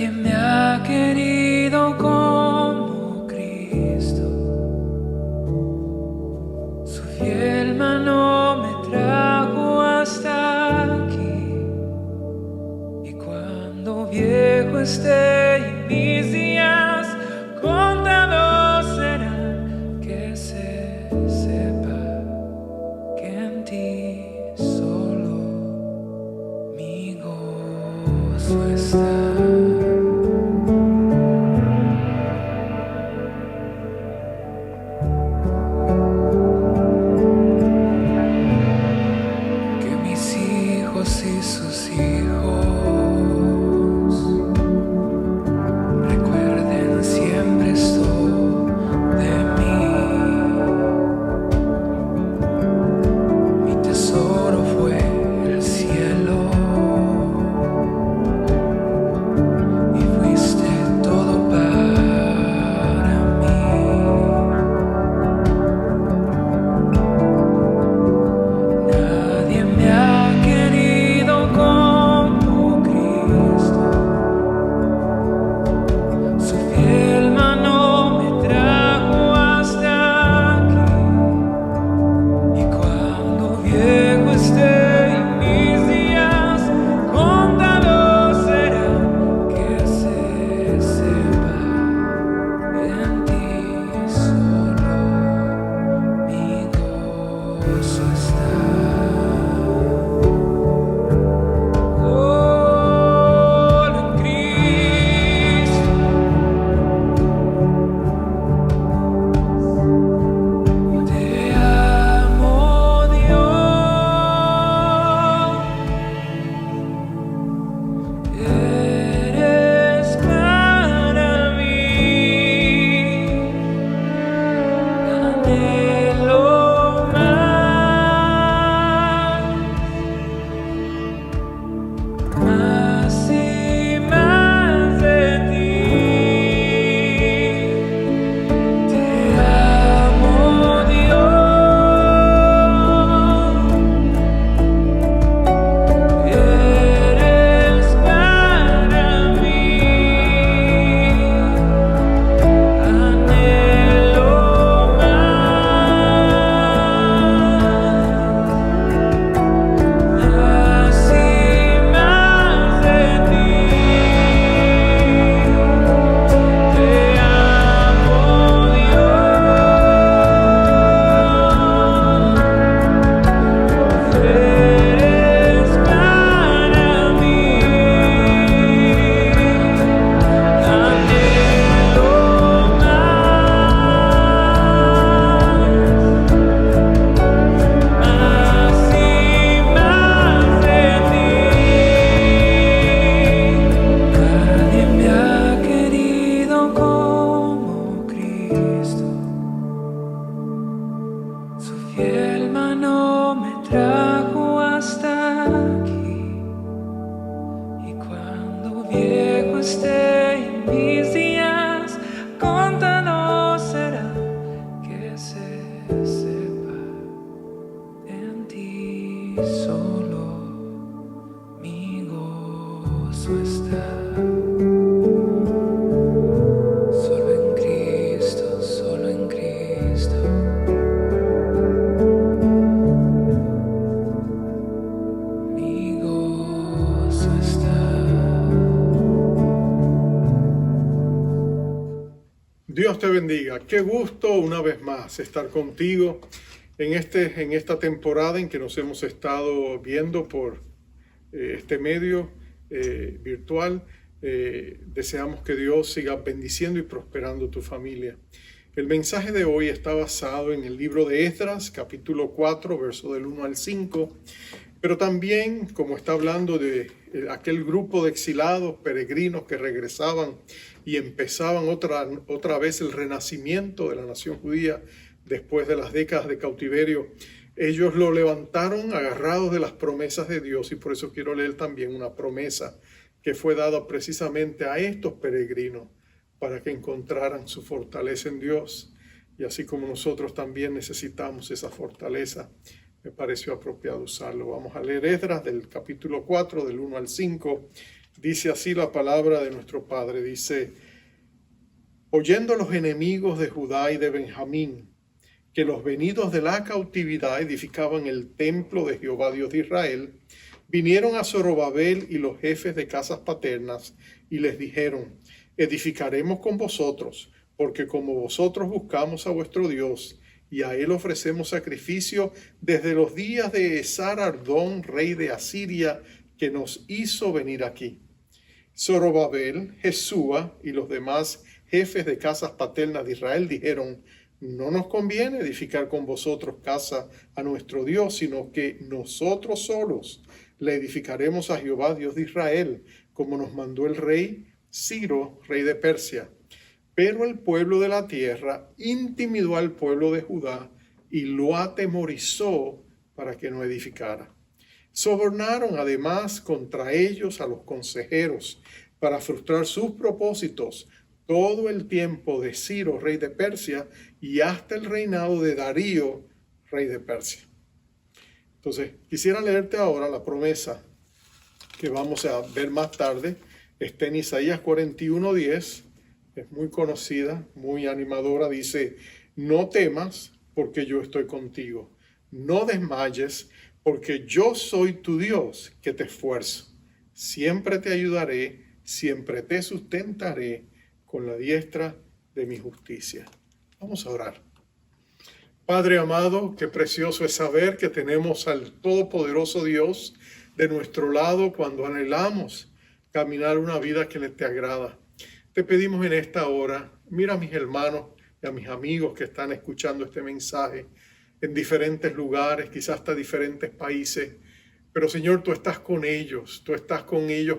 Nadie me ha querido como Cristo. Su fiel mano me trajo hasta aquí. Y cuando viejo esté y mis días contados serán, que se sepa que en ti solo mi gozo está. Y sus hijos recuerden siempre esto de mí. Mi tesoro fue el cielo y fuiste todo para mí. Nadie me ha Dios te bendiga. Qué gusto una vez más estar contigo en esta temporada en que nos hemos estado viendo por este medio virtual. Deseamos que Dios siga bendiciendo y prosperando tu familia. El mensaje de hoy está basado en el libro de Esdras, capítulo 4, verso del 1 al 5, pero también, como está hablando de aquel grupo de exilados, peregrinos que regresaban y empezaban otra vez el renacimiento de la nación judía después de las décadas de cautiverio, ellos lo levantaron agarrados de las promesas de Dios, y por eso quiero leer también una promesa que fue dada precisamente a estos peregrinos para que encontraran su fortaleza en Dios. Y así como nosotros también necesitamos esa fortaleza, me pareció apropiado usarlo. Vamos a leer Esdras del capítulo 4, del 1 al 5. Dice así la palabra de nuestro Padre. Dice: oyendo los enemigos de Judá y de Benjamín que los venidos de la cautividad edificaban el templo de Jehová Dios de Israel, vinieron a Zorobabel y los jefes de casas paternas y les dijeron: edificaremos con vosotros, porque como vosotros buscamos a vuestro Dios y a él ofrecemos sacrificio desde los días de Esar-Ardón, rey de Asiria, que nos hizo venir aquí. Zorobabel, Jesúa y los demás jefes de casas paternas de Israel dijeron: no nos conviene edificar con vosotros casa a nuestro Dios, sino que nosotros solos le edificaremos a Jehová Dios de Israel, como nos mandó el rey Ciro, rey de Persia. Pero el pueblo de la tierra intimidó al pueblo de Judá y lo atemorizó para que no edificara. Sobornaron además contra ellos a los consejeros para frustrar sus propósitos todo el tiempo de Ciro, rey de Persia, y hasta el reinado de Darío, rey de Persia. Entonces, quisiera leerte ahora la promesa que vamos a ver más tarde. Está en Isaías 41:10, es muy conocida, muy animadora. Dice: no temas, porque yo estoy contigo. No desmayes, porque yo soy tu Dios, que te esfuerzo. Siempre te ayudaré, siempre te sustentaré con la diestra de mi justicia. Vamos a orar. Padre amado, qué precioso es saber que tenemos al todopoderoso Dios de nuestro lado cuando anhelamos caminar una vida que te agrada. Te pedimos en esta hora, mira a mis hermanos y a mis amigos que están escuchando este mensaje en diferentes lugares, quizás hasta diferentes países, pero Señor, tú estás con ellos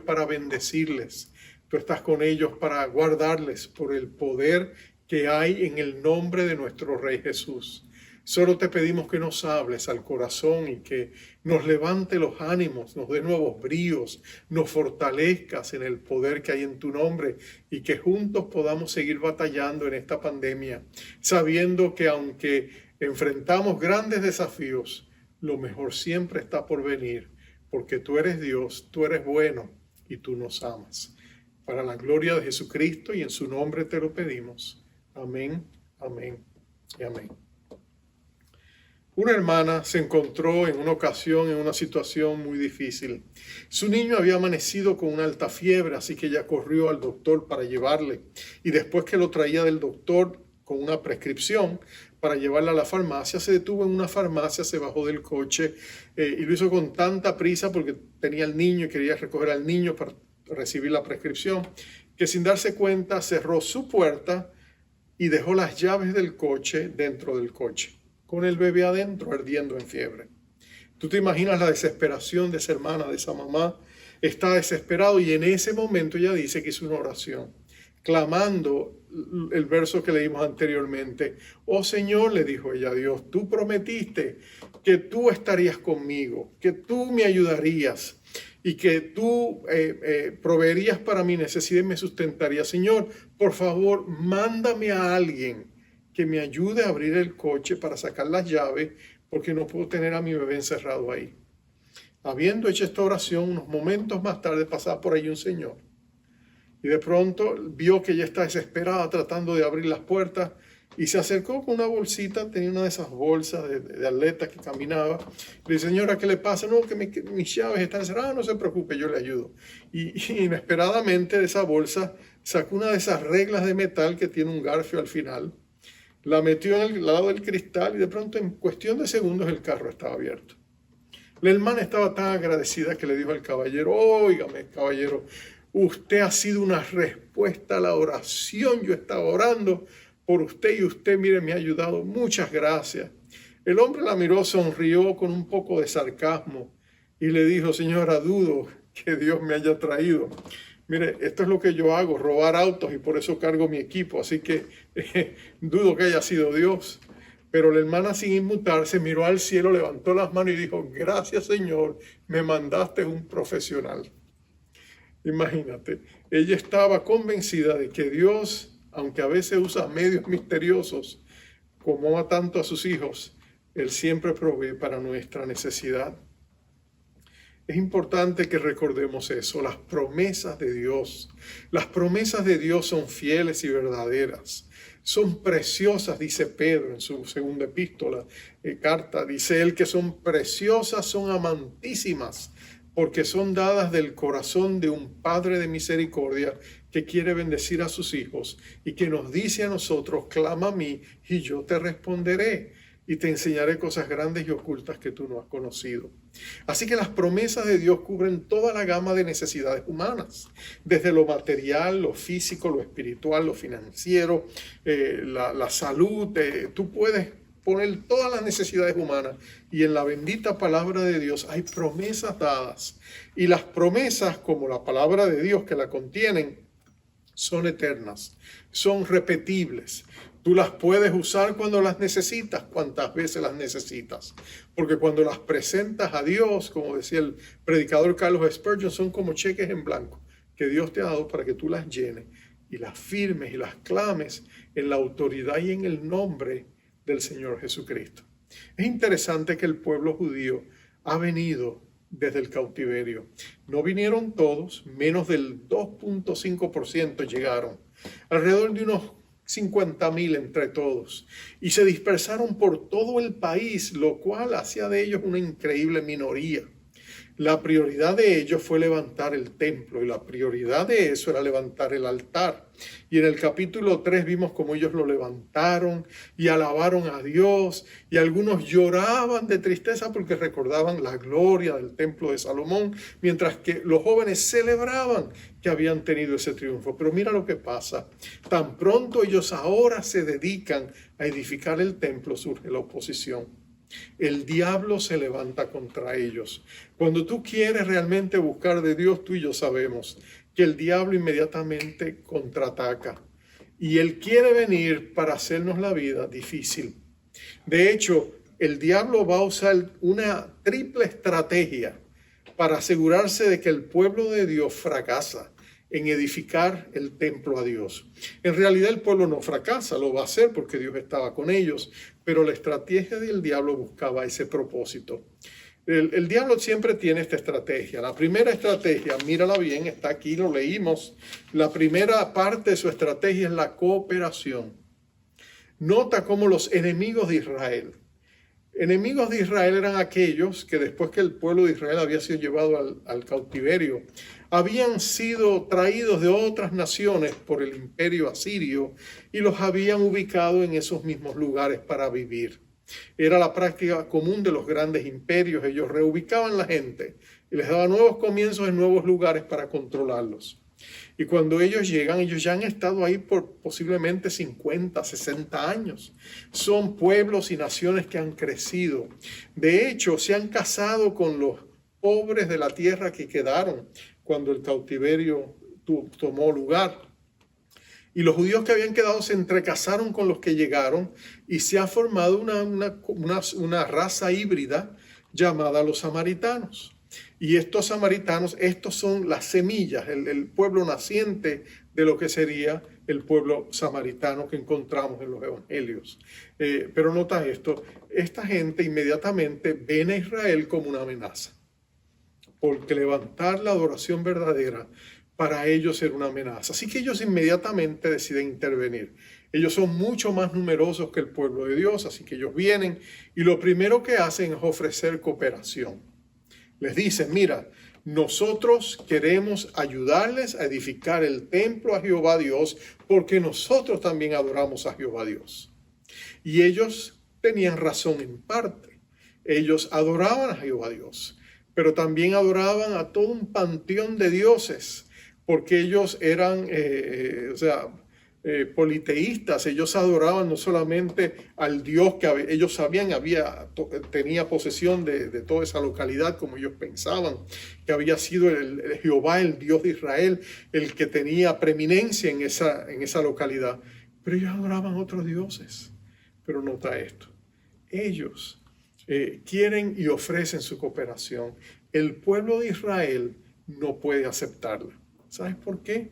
para bendecirles. Tú estás con ellos para guardarles por el poder que hay en el nombre de nuestro Rey Jesús. Solo te pedimos que nos hables al corazón y que nos levante los ánimos, nos dé nuevos bríos, nos fortalezcas en el poder que hay en tu nombre y que juntos podamos seguir batallando en esta pandemia, sabiendo que aunque enfrentamos grandes desafíos, lo mejor siempre está por venir, porque tú eres Dios, tú eres bueno y tú nos amas. Para la gloria de Jesucristo y en su nombre te lo pedimos. Amén, amén y amén. Una hermana se encontró en una ocasión en una situación muy difícil. Su niño había amanecido con una alta fiebre, así que ella corrió al doctor para llevarle. Y después que lo traía del doctor con una prescripción para llevarla a la farmacia, se detuvo en una farmacia, se bajó del coche y lo hizo con tanta prisa porque tenía al niño y quería recoger al niño para recibir la prescripción, que sin darse cuenta cerró su puerta y dejó las llaves del coche dentro del coche, con el bebé adentro ardiendo en fiebre. Tú te imaginas la desesperación de esa hermana, de esa mamá. Está desesperado y en ese momento ella dice que hizo una oración, clamando el verso que leímos anteriormente. Oh Señor, le dijo ella a Dios, tú prometiste que tú estarías conmigo, que tú me ayudarías y que tú proveerías para mi necesidad y me sustentarías. Señor, por favor, mándame a alguien que me ayude a abrir el coche para sacar las llaves, porque no puedo tener a mi bebé encerrado ahí. Habiendo hecho esta oración, unos momentos más tarde pasaba por ahí un señor. Y de pronto vio que ella está desesperada tratando de abrir las puertas y se acercó con una bolsita, tenía una de esas bolsas de atleta que caminaba. Le dice: señora, ¿qué le pasa? No, que mis llaves están cerradas. No se preocupe, yo le ayudo. Y inesperadamente de esa bolsa sacó una de esas reglas de metal que tiene un garfio al final. La metió en el lado del cristal y de pronto en cuestión de segundos el carro estaba abierto. La hermana estaba tan agradecida que le dijo al caballero: óigame, caballero, usted ha sido una respuesta a la oración. Yo estaba orando por usted y usted, mire, me ha ayudado. Muchas gracias. El hombre la miró, sonrió con un poco de sarcasmo y le dijo: señora, dudo que Dios me haya traído. Mire, esto es lo que yo hago, robar autos, y por eso cargo mi equipo. Así que dudo que haya sido Dios. Pero la hermana, sin inmutarse, miró al cielo, levantó las manos y dijo: gracias, Señor, me mandaste un profesional. Imagínate, ella estaba convencida de que Dios, aunque a veces usa medios misteriosos, como ama tanto a sus hijos, Él siempre provee para nuestra necesidad. Es importante que recordemos eso, las promesas de Dios. Las promesas de Dios son fieles y verdaderas. Son preciosas, dice Pedro en su segunda epístola, carta. Dice él que son preciosas, son amantísimas, porque son dadas del corazón de un Padre de misericordia que quiere bendecir a sus hijos y que nos dice a nosotros, clama a mí y yo te responderé y te enseñaré cosas grandes y ocultas que tú no has conocido. Así que las promesas de Dios cubren toda la gama de necesidades humanas, desde lo material, lo físico, lo espiritual, lo financiero, la salud. Tú puedes poner todas las necesidades humanas y en la bendita palabra de Dios hay promesas dadas. Y las promesas, como la palabra de Dios que la contienen, son eternas, son repetibles. Tú las puedes usar cuando las necesitas, cuantas veces las necesitas. Porque cuando las presentas a Dios, como decía el predicador Carlos Spurgeon, son como cheques en blanco que Dios te ha dado para que tú las llenes y las firmes y las clames en la autoridad y en el nombre del Señor Jesucristo. Es interesante que el pueblo judío ha venido desde el cautiverio. No vinieron todos, menos del 2.5% llegaron. Alrededor de unos 50,000 entre todos, y se dispersaron por todo el país, lo cual hacía de ellos una increíble minoría. La prioridad de ellos fue levantar el templo, y la prioridad de eso era levantar el altar. Y en el capítulo 3 vimos cómo ellos lo levantaron y alabaron a Dios, y algunos lloraban de tristeza porque recordaban la gloria del templo de Salomón, mientras que los jóvenes celebraban que habían tenido ese triunfo. Pero mira lo que pasa. Tan pronto ellos ahora se dedican a edificar el templo, surge la oposición. El diablo se levanta contra ellos. Cuando tú quieres realmente buscar de Dios, tú y yo sabemos que el diablo inmediatamente contraataca. Y él quiere venir para hacernos la vida difícil. De hecho, el diablo va a usar una triple estrategia para asegurarse de que el pueblo de Dios fracasa en edificar el templo a Dios. En realidad el pueblo no fracasa, lo va a hacer porque Dios estaba con ellos, pero la estrategia del diablo buscaba ese propósito. El diablo siempre tiene esta estrategia. La primera estrategia, mírala bien, está aquí, lo leímos. La primera parte de su estrategia es la cooperación. Nota cómo los enemigos de Israel eran aquellos que después que el pueblo de Israel había sido llevado al cautiverio, habían sido traídos de otras naciones por el imperio asirio y los habían ubicado en esos mismos lugares para vivir. Era la práctica común de los grandes imperios. Ellos reubicaban la gente y les daban nuevos comienzos en nuevos lugares para controlarlos. Y cuando ellos llegan, ellos ya han estado ahí por posiblemente 50, 60 años. Son pueblos y naciones que han crecido. De hecho, se han casado con los pobres de la tierra que quedaron cuando el cautiverio tomó lugar. Y los judíos que habían quedado se entrecasaron con los que llegaron y se ha formado una raza híbrida llamada los samaritanos. Y estos samaritanos, estos son las semillas, el pueblo naciente de lo que sería el pueblo samaritano que encontramos en los evangelios. Pero nota esto, esta gente inmediatamente ven a Israel como una amenaza, porque levantar la adoración verdadera para ellos era una amenaza. Así que ellos inmediatamente deciden intervenir. Ellos son mucho más numerosos que el pueblo de Dios, así que ellos vienen y lo primero que hacen es ofrecer cooperación. Les dicen, mira, nosotros queremos ayudarles a edificar el templo a Jehová Dios porque nosotros también adoramos a Jehová Dios. Y ellos tenían razón en parte. Ellos adoraban a Jehová Dios, pero también adoraban a todo un panteón de dioses, porque ellos eran, politeístas. Ellos adoraban no solamente al Dios que ellos sabían tenía posesión de toda esa localidad, como ellos pensaban, que había sido el Jehová, el Dios de Israel, el que tenía preeminencia en esa localidad. Pero ellos adoraban a otros dioses. Pero nota esto, ellos quieren y ofrecen su cooperación. El pueblo de Israel no puede aceptarla. ¿Sabes por qué?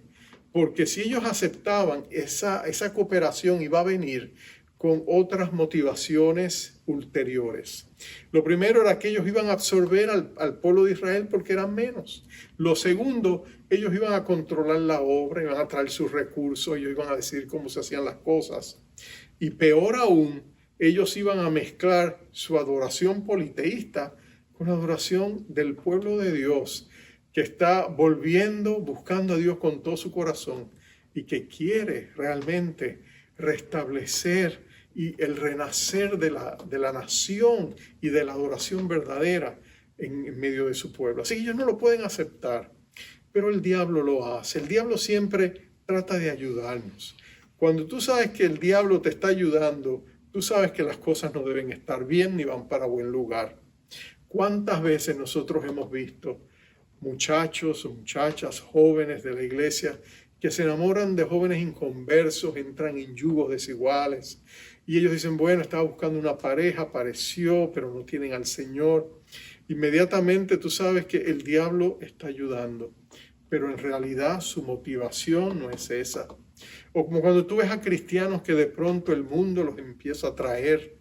Porque si ellos aceptaban esa cooperación, iba a venir con otras motivaciones ulteriores. Lo primero era que ellos iban a absorber al pueblo de Israel porque eran menos. Lo segundo, ellos iban a controlar la obra, iban a traer sus recursos, ellos iban a decidir cómo se hacían las cosas. Y peor aún, ellos iban a mezclar su adoración politeísta con la adoración del pueblo de Dios, que está volviendo, buscando a Dios con todo su corazón y que quiere realmente restablecer y el renacer de la nación y de la adoración verdadera en medio de su pueblo. Así que ellos no lo pueden aceptar, pero el diablo lo hace. El diablo siempre trata de ayudarnos. Cuando tú sabes que el diablo te está ayudando, tú sabes que las cosas no deben estar bien ni van para buen lugar. ¿Cuántas veces nosotros hemos visto muchachos o muchachas jóvenes de la iglesia que se enamoran de jóvenes inconversos, entran en yugos desiguales y ellos dicen, bueno, estaba buscando una pareja, apareció, pero no tienen al Señor? Inmediatamente tú sabes que el diablo está ayudando, pero en realidad su motivación no es esa. O como cuando tú ves a cristianos que de pronto el mundo los empieza a traer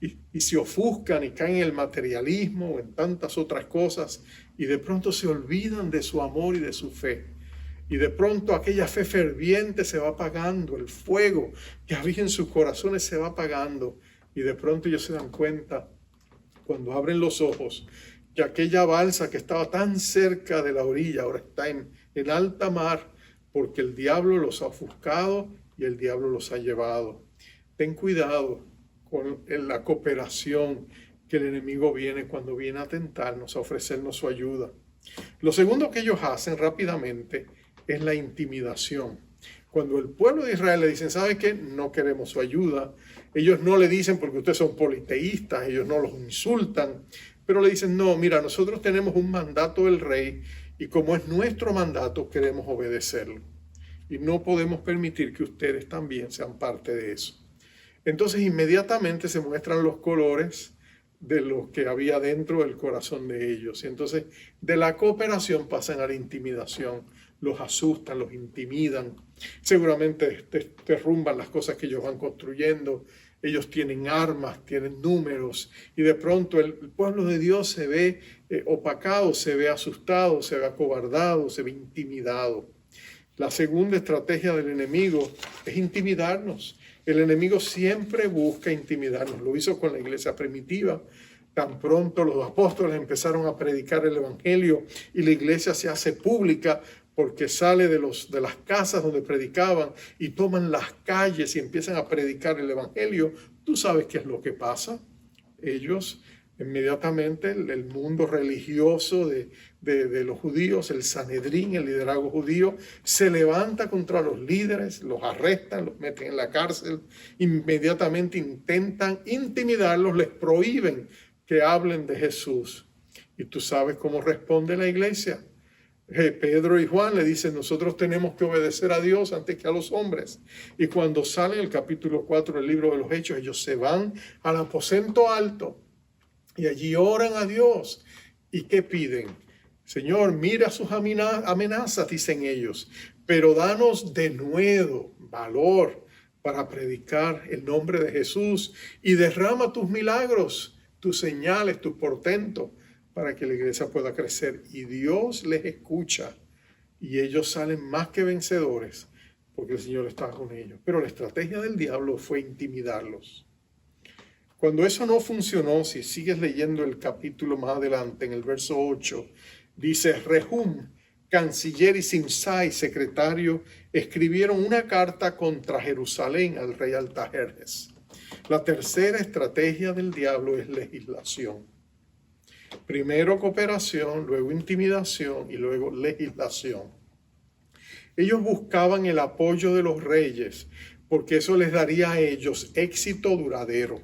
y se ofuscan y caen en el materialismo o en tantas otras cosas y de pronto se olvidan de su amor y de su fe. Y de pronto aquella fe ferviente se va apagando, el fuego que había en sus corazones se va apagando. Y de pronto ellos se dan cuenta, cuando abren los ojos, que aquella balsa que estaba tan cerca de la orilla ahora está en alta mar, porque el diablo los ha ofuscado y el diablo los ha llevado. Ten cuidado con la cooperación que el enemigo viene cuando viene a tentarnos, a ofrecernos su ayuda. Lo segundo que ellos hacen rápidamente es la intimidación. Cuando el pueblo de Israel le dicen, ¿sabe qué? No queremos su ayuda. Ellos no le dicen porque ustedes son politeístas, ellos no los insultan, pero le dicen, no, mira, nosotros tenemos un mandato del rey y como es nuestro mandato, queremos obedecerlo. Y no podemos permitir que ustedes también sean parte de eso. Entonces inmediatamente se muestran los colores de lo que había dentro del corazón de ellos. Y entonces de la cooperación pasan a la intimidación. Los asustan, los intimidan. Seguramente derrumban las cosas que ellos van construyendo. Ellos tienen armas, tienen números. Y de pronto el pueblo de Dios se ve opacado, se ve asustado, se ve acobardado, se ve intimidado. La segunda estrategia del enemigo es intimidarnos. El enemigo siempre busca intimidarnos. Lo hizo con la iglesia primitiva. Tan pronto los apóstoles empezaron a predicar el evangelio y la iglesia se hace pública porque sale de las casas donde predicaban y toman las calles y empiezan a predicar el evangelio. ¿Tú sabes qué es lo que pasa? Ellos inmediatamente, el mundo religioso de los judíos, el Sanedrín, el liderazgo judío, se levanta contra los líderes, los arrestan, los meten en la cárcel, inmediatamente intentan intimidarlos, les prohíben que hablen de Jesús. Y tú sabes cómo responde la iglesia. Pedro y Juan le dicen, nosotros tenemos que obedecer a Dios antes que a los hombres. Y cuando sale en el capítulo 4 del libro de los Hechos, ellos se van al aposento alto y allí oran a Dios. ¿Y qué piden? Señor, mira sus amenazas, dicen ellos, pero danos de nuevo valor para predicar el nombre de Jesús y derrama tus milagros, tus señales, tus portentos, para que la iglesia pueda crecer. Y Dios les escucha y ellos salen más que vencedores porque el Señor está con ellos. Pero la estrategia del diablo fue intimidarlos. Cuando eso no funcionó, si sigues leyendo el capítulo más adelante, en el verso 8, dice, Rehum, canciller, y Simsai, secretario, escribieron una carta contra Jerusalén al rey Artajerjes. La tercera estrategia del diablo es legislación. Primero cooperación, luego intimidación y luego legislación. Ellos buscaban el apoyo de los reyes porque eso les daría a ellos éxito duradero.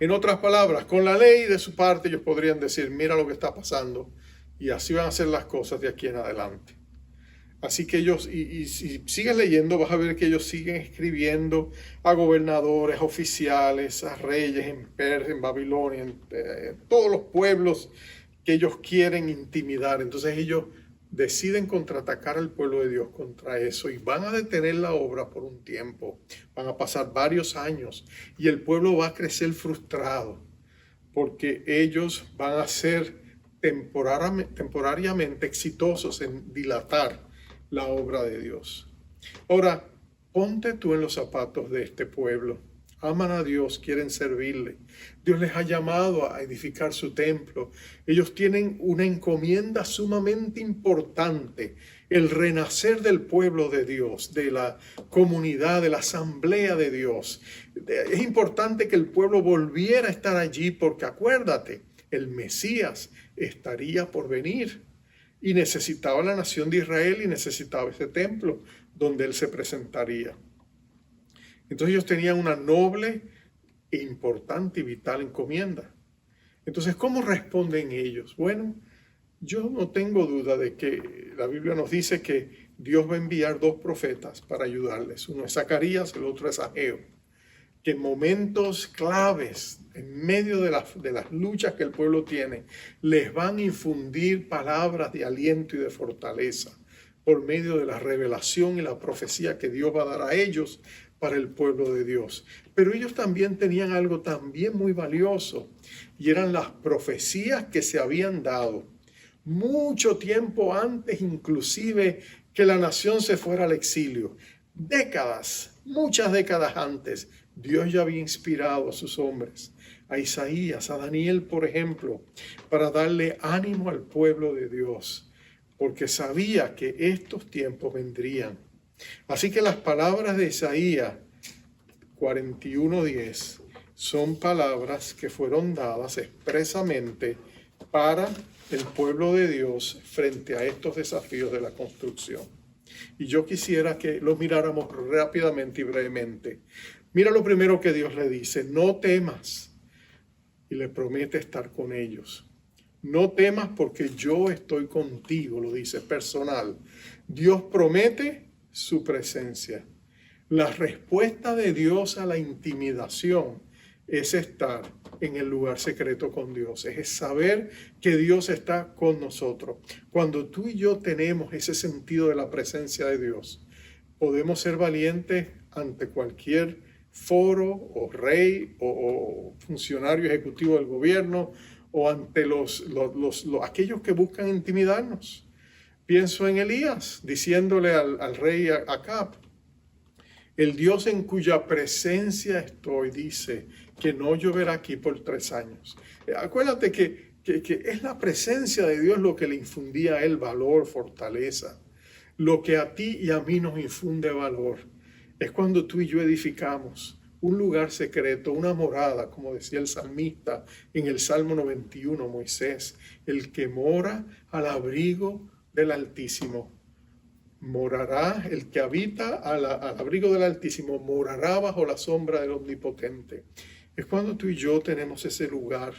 En otras palabras, con la ley de su parte ellos podrían decir, mira lo que está pasando, y así van a ser las cosas de aquí en adelante. Así que ellos, y si sigues leyendo, vas a ver que ellos siguen escribiendo a gobernadores, a oficiales, a reyes en Persia, en Babilonia, en todos los pueblos que ellos quieren intimidar. Entonces ellos deciden contraatacar al pueblo de Dios contra eso y van a detener la obra por un tiempo. Van a pasar varios años y el pueblo va a crecer frustrado porque ellos van a ser temporariamente exitosos en dilatar la obra de Dios. Ahora, ponte tú en los zapatos de este pueblo. Aman a Dios, quieren servirle. Dios les ha llamado a edificar su templo. Ellos tienen una encomienda sumamente importante, el renacer del pueblo de Dios, de la comunidad, de la asamblea de Dios. Es importante que el pueblo volviera a estar allí porque acuérdate, el Mesías estaría por venir y necesitaba la nación de Israel y necesitaba ese templo donde él se presentaría. Entonces ellos tenían una noble e importante y vital encomienda. Entonces, ¿cómo responden ellos? Bueno, yo no tengo duda de que la Biblia nos dice que Dios va a enviar 2 profetas para ayudarles. Uno es Zacarías, el otro es Ageo. Que en momentos claves, en medio de las luchas que el pueblo tiene, les van a infundir palabras de aliento y de fortaleza por medio de la revelación y la profecía que Dios va a dar a ellos para el pueblo de Dios. Pero ellos también tenían algo también muy valioso y eran las profecías que se habían dado mucho tiempo antes inclusive que la nación se fuera al exilio. Décadas, muchas décadas antes, Dios ya había inspirado a sus hombres, a Isaías, a Daniel, por ejemplo, para darle ánimo al pueblo de Dios, porque sabía que estos tiempos vendrían. Así que las palabras de Isaías 41:10 son palabras que fueron dadas expresamente para el pueblo de Dios frente a estos desafíos de la construcción. Y yo quisiera que lo miráramos rápidamente y brevemente. Mira lo primero que Dios le dice: no temas, y le promete estar con ellos. No temas porque yo estoy contigo, lo dice personal. Dios promete su presencia. La respuesta de Dios a la intimidación es estar en el lugar secreto con Dios, es saber que Dios está con nosotros. Cuando tú y yo tenemos ese sentido de la presencia de Dios, podemos ser valientes ante cualquier foro o rey o funcionario ejecutivo del gobierno o ante aquellos que buscan intimidarnos. Pienso en Elías diciéndole al rey Acab: el Dios en cuya presencia estoy dice que no lloverá aquí por 3 años. Acuérdate que es la presencia de Dios lo que le infundía a él valor, fortaleza. Lo que a ti y a mí nos infunde valor es cuando tú y yo edificamos un lugar secreto, una morada, como decía el salmista en el Salmo 91, Moisés: el que mora al abrigo del Altísimo morará, el que habita al abrigo del Altísimo morará bajo la sombra del Omnipotente. Es cuando tú y yo tenemos ese lugar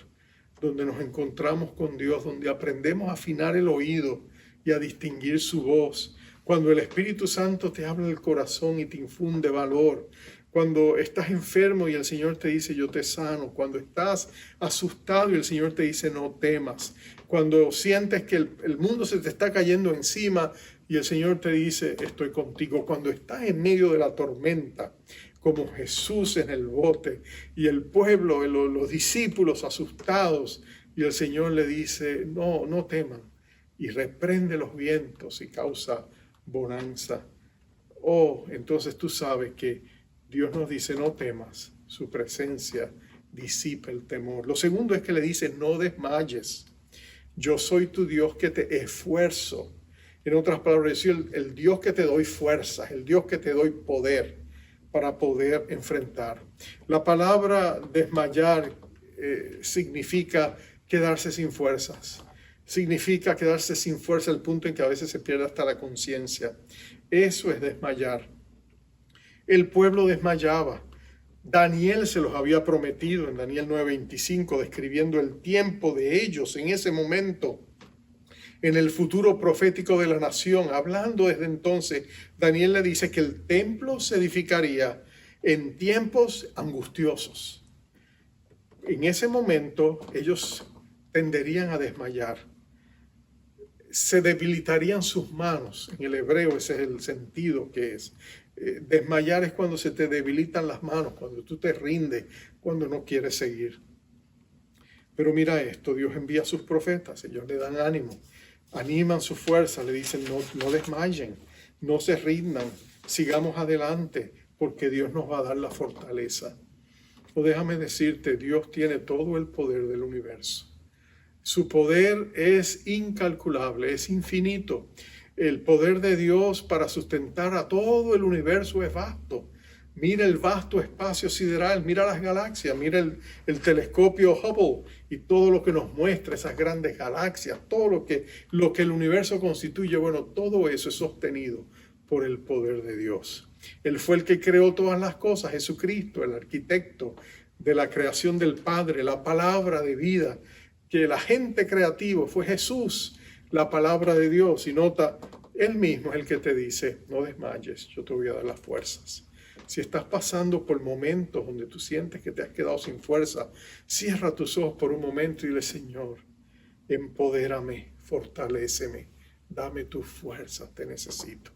donde nos encontramos con Dios, donde aprendemos a afinar el oído y a distinguir su voz. Cuando el Espíritu Santo te habla el corazón y te infunde valor. Cuando estás enfermo y el Señor te dice yo te sano. Cuando estás asustado y el Señor te dice no temas. Cuando sientes que el mundo se te está cayendo encima y el Señor te dice estoy contigo. Cuando estás en medio de la tormenta, como Jesús en el bote y el pueblo, los discípulos asustados, y el Señor le dice no teman, y reprende los vientos y causa bonanza. Entonces tú sabes que Dios nos dice no temas, su presencia disipa el temor. Lo segundo es que le dice no desmayes, yo soy tu Dios que te esfuerzo. En otras palabras, decir el Dios que te doy fuerzas, el Dios que te doy poder para poder enfrentar. La palabra desmayar significa quedarse sin fuerzas. Significa quedarse sin fuerza al punto en que a veces se pierde hasta la conciencia. Eso es desmayar. El pueblo desmayaba. Daniel se los había prometido en Daniel 9:25, describiendo el tiempo de ellos en ese momento, en el futuro profético de la nación. Hablando desde entonces, Daniel le dice que el templo se edificaría en tiempos angustiosos. En ese momento ellos tenderían a desmayar. se debilitarían sus manos. En el hebreo ese es el sentido que es. Desmayar es cuando se te debilitan las manos, cuando tú te rindes, cuando no quieres seguir. Pero mira esto, Dios envía a sus profetas, ellos le dan ánimo, animan su fuerza, le dicen no desmayen, no se rindan, sigamos adelante, porque Dios nos va a dar la fortaleza. O déjame decirte, Dios tiene todo el poder del universo. Su poder es incalculable, es infinito. El poder de Dios para sustentar a todo el universo es vasto. Mira el vasto espacio sideral, mira las galaxias, mira el telescopio Hubble y todo lo que nos muestra esas grandes galaxias, todo lo que el universo constituye. Bueno, todo eso es sostenido por el poder de Dios. Él fue el que creó todas las cosas, Jesucristo, el arquitecto de la creación del Padre, la palabra de vida, que el agente creativo fue Jesús, la palabra de Dios. Y nota, Él mismo es el que te dice, no desmayes, yo te voy a dar las fuerzas. Si estás pasando por momentos donde tú sientes que te has quedado sin fuerza, cierra tus ojos por un momento y dile, Señor, empodérame, fortaléceme, dame tus fuerzas, te necesito.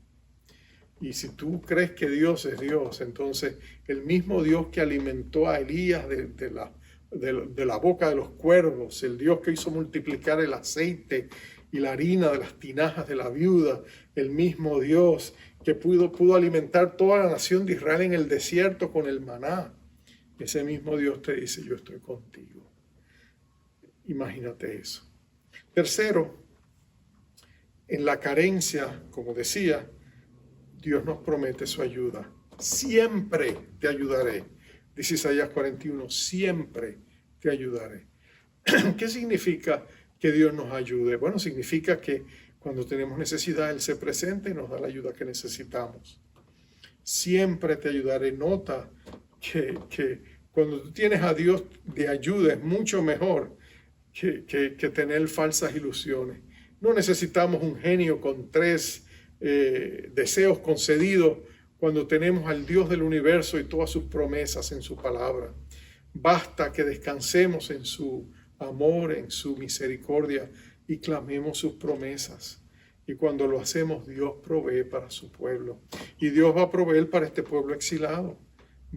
Y si tú crees que Dios es Dios, entonces el mismo Dios que alimentó a Elías de la boca de los cuervos, el Dios que hizo multiplicar el aceite y la harina de las tinajas de la viuda, el mismo Dios que pudo alimentar toda la nación de Israel en el desierto con el maná, ese mismo Dios te dice, yo estoy contigo. Imagínate eso. Tercero, en la carencia, como decía, Dios nos promete su ayuda. Siempre te ayudaré. Dice Isaías 41, siempre te ayudaré. ¿Qué significa que Dios nos ayude? Bueno, significa que cuando tenemos necesidad, Él se presenta y nos da la ayuda que necesitamos. Siempre te ayudaré. Nota que cuando tú tienes a Dios de ayuda es mucho mejor que tener falsas ilusiones. No necesitamos un genio con 3 deseos concedidos cuando tenemos al Dios del universo y todas sus promesas en su palabra. Basta que descansemos en su amor, en su misericordia y clamemos sus promesas. Y cuando lo hacemos, Dios provee para su pueblo. Y Dios va a proveer para este pueblo exilado.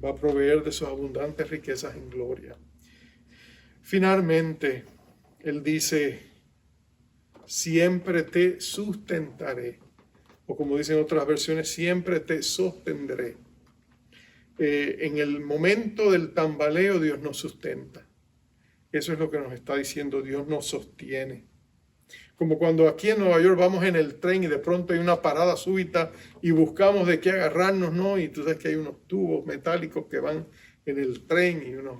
Va a proveer de sus abundantes riquezas en gloria. Finalmente, Él dice, siempre te sustentaré. O como dicen otras versiones, siempre te sostendré. En el momento del tambaleo, Dios nos sustenta. Eso es lo que nos está diciendo, Dios nos sostiene. Como cuando aquí en Nueva York vamos en el tren y de pronto hay una parada súbita y buscamos de qué agarrarnos, ¿no? Y tú sabes que hay unos tubos metálicos que van en el tren y unos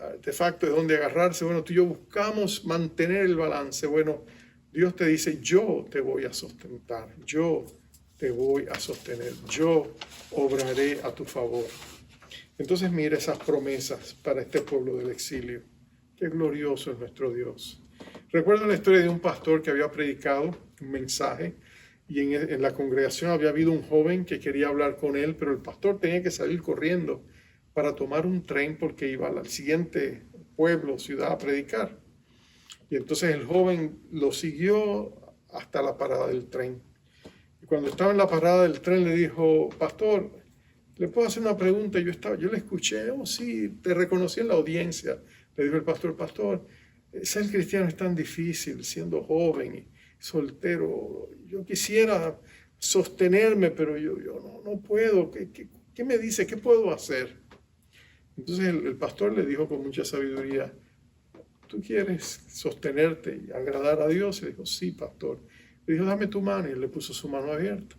artefactos de donde agarrarse. Bueno, tú y yo buscamos mantener el balance. Bueno, Dios te dice, yo te voy a sustentar, yo te voy a sostener, yo obraré a tu favor. Entonces mira esas promesas para este pueblo del exilio. Qué glorioso es nuestro Dios. Recuerdo la historia de un pastor que había predicado un mensaje y en la congregación había habido un joven que quería hablar con él, pero el pastor tenía que salir corriendo para tomar un tren porque iba al siguiente pueblo, ciudad a predicar. Y entonces el joven lo siguió hasta la parada del tren. Y cuando estaba en la parada del tren le dijo, pastor, ¿le puedo hacer una pregunta? Yo le escuché, oh sí, te reconocí en la audiencia. Le dijo el pastor, ser cristiano es tan difícil, siendo joven y soltero. Yo quisiera sostenerme, pero yo no puedo. ¿Qué me dice? ¿Qué puedo hacer? Entonces el pastor le dijo con mucha sabiduría, ¿tú quieres sostenerte y agradar a Dios? Y le dijo, sí, pastor. Le dijo, dame tu mano. Y él le puso su mano abierta.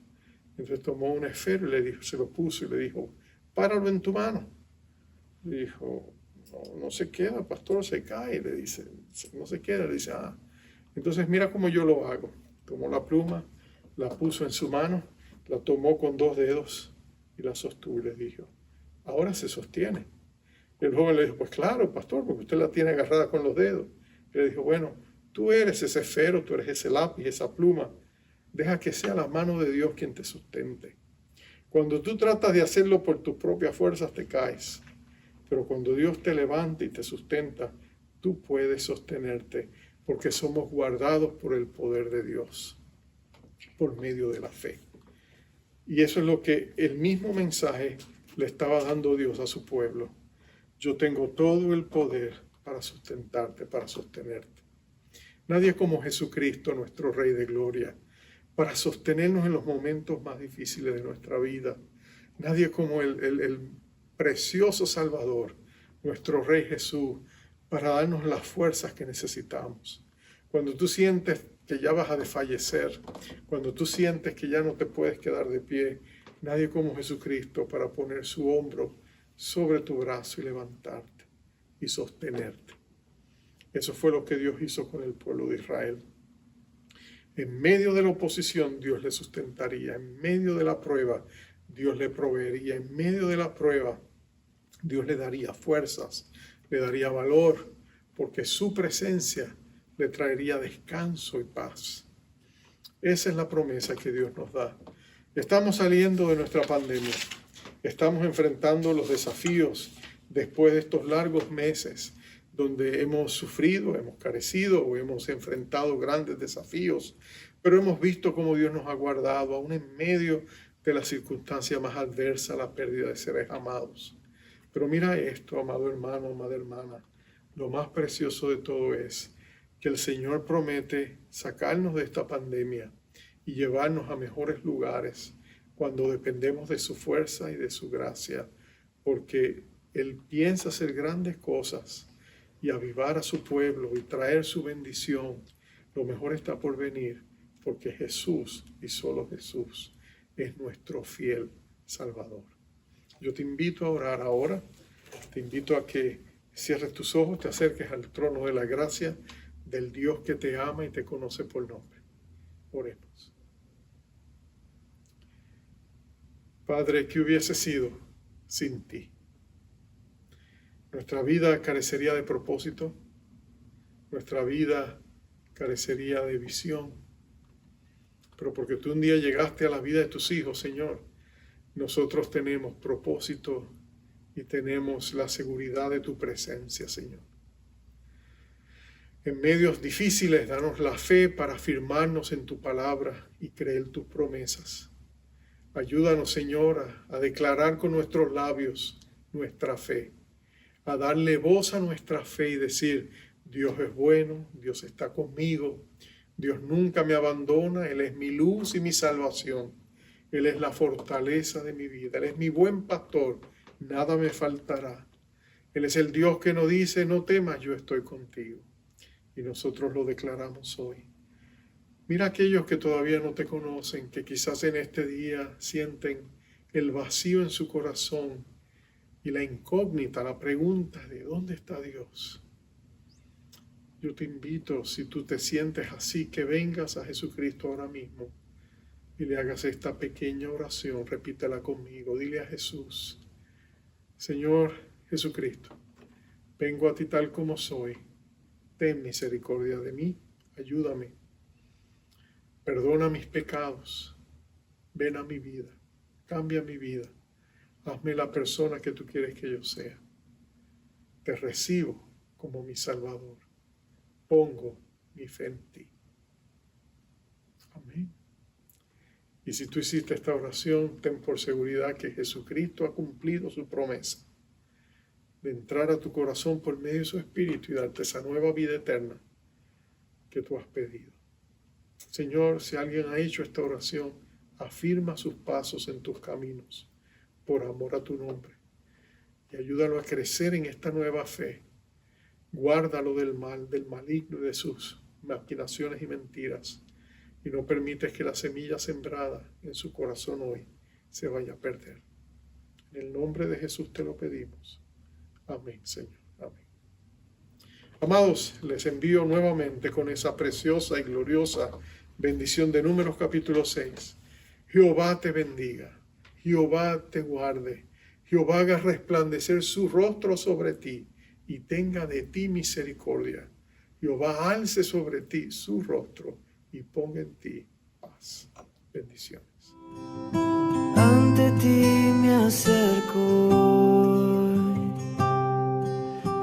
Entonces tomó un esfero y le dijo, se lo puso y le dijo, páralo en tu mano. Le dijo, no se queda, pastor, se cae. Le dice, no se queda. Le dice, entonces mira cómo yo lo hago. Tomó la pluma, la puso en su mano, la tomó con 2 dedos y la sostuvo y le dijo, ahora se sostiene. El joven le dijo, pues claro, pastor, porque usted la tiene agarrada con los dedos. Y le dijo, bueno, tú eres ese esfero, tú eres ese lápiz, esa pluma. Deja que sea la mano de Dios quien te sustente. Cuando tú tratas de hacerlo por tus propias fuerzas, te caes. Pero cuando Dios te levanta y te sustenta, tú puedes sostenerte porque somos guardados por el poder de Dios, por medio de la fe. Y eso es lo que el mismo mensaje le estaba dando Dios a su pueblo. Yo tengo todo el poder para sustentarte, para sostenerte. Nadie como Jesucristo, nuestro Rey de Gloria, para sostenernos en los momentos más difíciles de nuestra vida. Nadie como el precioso Salvador, nuestro Rey Jesús, para darnos las fuerzas que necesitamos. Cuando tú sientes que ya vas a desfallecer, cuando tú sientes que ya no te puedes quedar de pie, nadie como Jesucristo para poner su hombro sobre tu brazo y levantarte y sostenerte. Eso fue lo que Dios hizo con el pueblo de Israel. En medio de la oposición, Dios le sustentaría. En medio de la prueba, Dios le proveería. En medio de la prueba, Dios le daría fuerzas, le daría valor, porque su presencia le traería descanso y paz. Esa es la promesa que Dios nos da. Estamos saliendo de nuestra pandemia. Estamos enfrentando los desafíos después de estos largos meses donde hemos sufrido, hemos carecido o hemos enfrentado grandes desafíos, pero hemos visto cómo Dios nos ha guardado aún en medio de la circunstancia más adversa, la pérdida de seres amados. Pero mira esto, amado hermano, amada hermana, lo más precioso de todo es que el Señor promete sacarnos de esta pandemia y llevarnos a mejores lugares cuando dependemos de su fuerza y de su gracia, porque Él piensa hacer grandes cosas y avivar a su pueblo y traer su bendición. Lo mejor está por venir, porque Jesús y solo Jesús es nuestro fiel Salvador. Yo te invito a orar ahora, te invito a que cierres tus ojos, te acerques al trono de la gracia del Dios que te ama y te conoce por nombre. Oremos. Padre, ¿qué hubiese sido sin ti? Nuestra vida carecería de propósito, nuestra vida carecería de visión, pero porque tú un día llegaste a la vida de tus hijos, Señor, nosotros tenemos propósito y tenemos la seguridad de tu presencia, Señor. En medios difíciles, danos la fe para afirmarnos en tu palabra y creer tus promesas. Ayúdanos, Señor, a declarar con nuestros labios nuestra fe, a darle voz a nuestra fe y decir, Dios es bueno, Dios está conmigo, Dios nunca me abandona, Él es mi luz y mi salvación, Él es la fortaleza de mi vida, Él es mi buen pastor, nada me faltará. Él es el Dios que nos dice, no temas, yo estoy contigo. Y nosotros lo declaramos hoy. Mira aquellos que todavía no te conocen, que quizás en este día sienten el vacío en su corazón y la incógnita, la pregunta de ¿dónde está Dios? Yo te invito, si tú te sientes así, que vengas a Jesucristo ahora mismo y le hagas esta pequeña oración. Repítela conmigo. Dile a Jesús, Señor Jesucristo, vengo a ti tal como soy. Ten misericordia de mí, ayúdame. Perdona mis pecados. Ven a mi vida, cambia mi vida. Hazme la persona que tú quieres que yo sea. Te recibo como mi Salvador. Pongo mi fe en ti. Amén. Y si tú hiciste esta oración, ten por seguridad que Jesucristo ha cumplido su promesa de entrar a tu corazón por medio de su Espíritu y darte esa nueva vida eterna que tú has pedido. Señor, si alguien ha hecho esta oración, afirma sus pasos en tus caminos por amor a tu nombre y ayúdalo a crecer en esta nueva fe. Guárdalo del mal, del maligno y de sus maquinaciones y mentiras, y no permites que la semilla sembrada en su corazón hoy se vaya a perder. En el nombre de Jesús te lo pedimos. Amén, Señor. Amén. Amados, les envío nuevamente con esa preciosa y gloriosa bendición de Números capítulo 6. Jehová te bendiga, Jehová te guarde, Jehová haga resplandecer su rostro sobre ti y tenga de ti misericordia. Jehová alce sobre ti su rostro y ponga en ti paz. Bendiciones. Ante ti me acerco,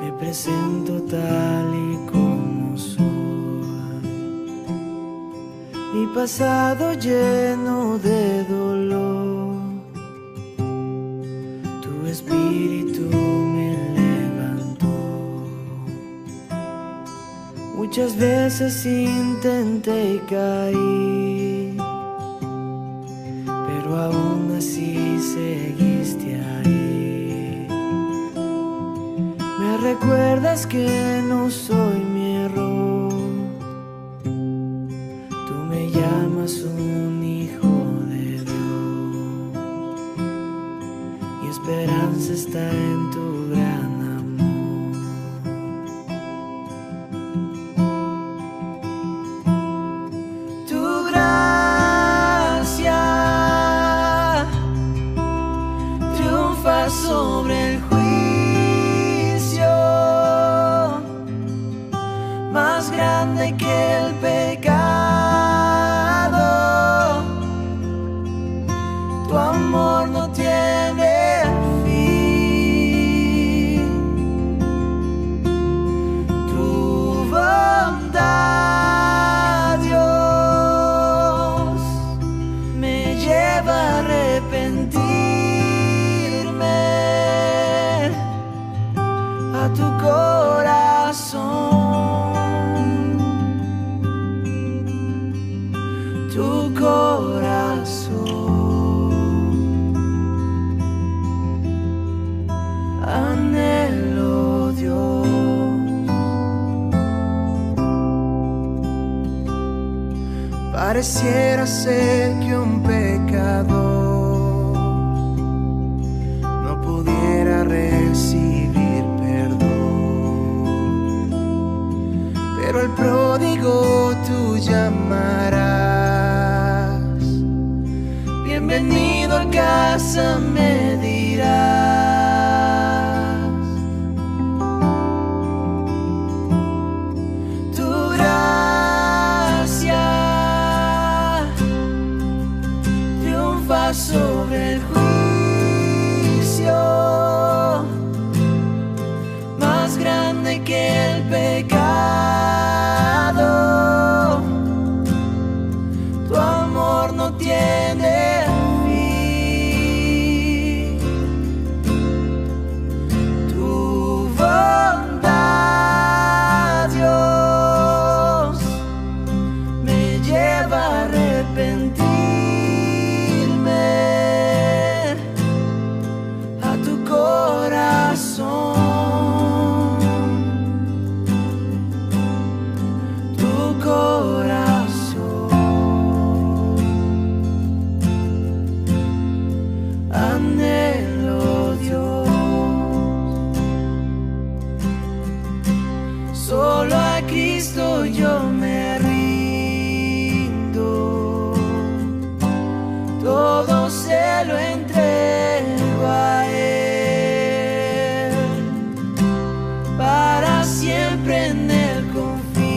me presento tal y como soy. pasado lleno de dolor, tu espíritu me levantó. Muchas veces intenté y caí, pero aún así seguiste ahí. Me recuerdas que no soy mi error, tú me llamas un hijo de Dios. Mi esperanza está en tu gran amor. Tu gracia triunfa sobre el juicio, más grande que el pecado. Tu amor no tiene fin, tu bondad, Dios, me lleva a arrepentirme a tu corazón, tu corazón. Anhelo, Dios, pareciera ser que un pecador no pudiera recibir perdón, pero el pródigo tú llamarás, bienvenido a casa me dirás. Tu gracia triunfa sobre el juicio, más grande que el pecado. Tu amor no tiene fin, tu bondad, Dios, me lleva a arrepentirme a tu corazón, tu corazón. Anhelo, Dios, solo a Cristo yo me rindo, todo se lo entrego a Él, para siempre en Él confío,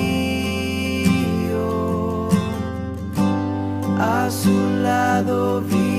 a su lado vivo.